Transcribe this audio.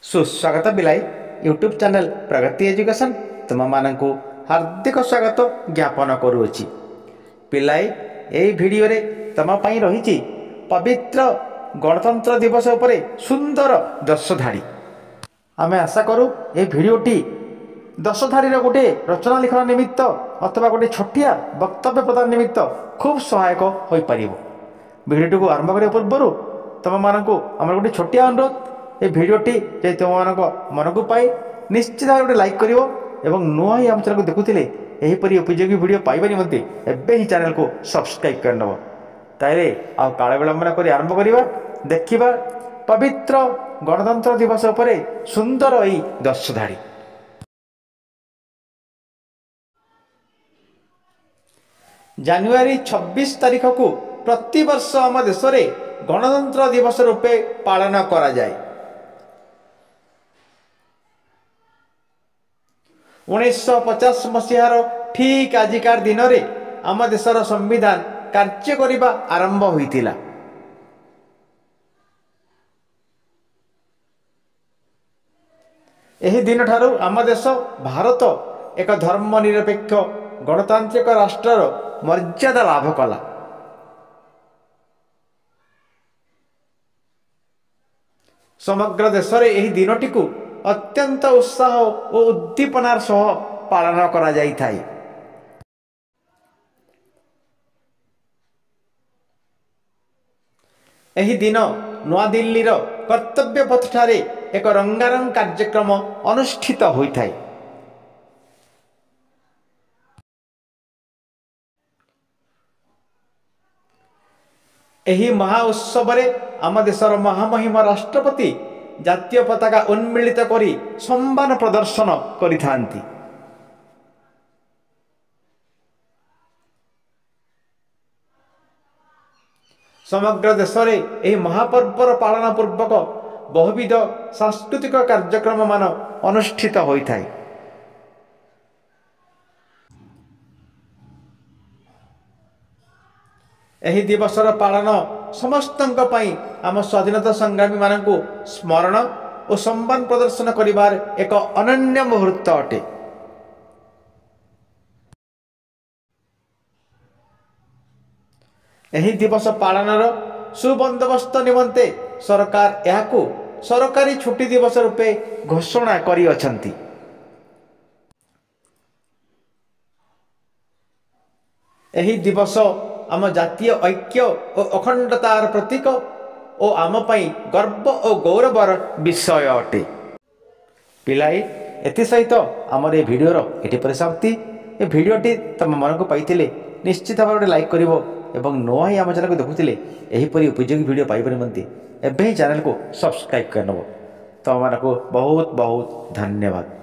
सुस्वागत बिलाई YouTube channel प्रगति education तुम मानक हार्दिक स्वागत ज्ञापन करुच्ची। पिलाई यही भिडियो रे तुम रही पवित्र गणतंत्र दिवस उपरे सुंदर 10 धाड़ी। आम आशा करूँ ये भिडियोटी 10 धाड़ी गोटे रचना लिखन निमित्त अथवा गोटे छोटिया वक्तव्य प्रदान निमित्त खूब सहायक हो पार। भिडियोटी को आरंभ करने पूर्व तुम मानक आम गोटे छोटिया अनुरोध, ये भिडियोटी जे तुम मान मन को पाए निश्चित भाव गोटे लाइक करिवो एवं नुआ ही आम चैनल को देखुथिले एहीपरि उपयोगी भिडियो पाइबा निमंते एबे ही चैनल को सब्सक्राइब कर नब। ताइले आ काल विलंबन करी आरंभ करिबा देखिबा पवित्र गणतंत्र दिवस उपरे सुंदर एई 10 धाड़ी। जानुआरी 26 तारीख को प्रति वर्ष आम देश में गणतंत्र दिवस रूपे पालन करा जाए। 1950 मसीहार ठीक आजिकार दिन में आम देशर संविधान कार्य करिबा आरंभ होइतिला। एही दिन ठारू आम देश भारत एक धर्मनिरपेक्ष गणतांत्रिक राष्ट्रर मर्यादा लाभ कला। समग्र देश में यही दिनटी को अत्यंत उत्साह और उद्दीपनार सह पालन करा जाई थाई। एही दिन नवा दिल्लीर कर्तव्य पथ ठारे एक रंगारंग कार्यक्रम अनुष्ठित होइथाय। एही महा उत्सव रे आम देशर महामहिम राष्ट्रपति जातीय पताका उन्मिलित करी सम्मान प्रदर्शन करिथांती। समग्र देश में यह महापर्वर पालन पूर्वक बहुविध सांस्कृतिक कार्यक्रम मान अनुष्ठित होता है। यही दिवसर पालन समस्तंक पई आम स्वाधीनता संग्रामी मानकु स्मरण और सम्मान प्रदर्शन करिबार एक अनन्य मुहूर्त अटे। यही दिवस पालनर सुबंदोबस्त निमंते सरकार याकु सरकारी छुट्टी दिवस रूपे घोषणा करी अछंती। यही दिवस आम जातीय ऐक्य और अखंडतार प्रतीक और आम पई गर्व और गौरवर विषय अटे। पिलाई एथि सहित आमर ये भिडियोर एटी परिसमाप्ति। ये भिडियोटी तुम मन को पाइथिले निश्चित भाव लाइक करिवो एवं नुआ ही आम चैनल को देखुथिले एहीपरि उपयोगी भिडियो पाइबा निमंते एबे ही चैनल को सब्सक्राइब कर नब। तुम मानक बहुत बहुत धन्यवाद।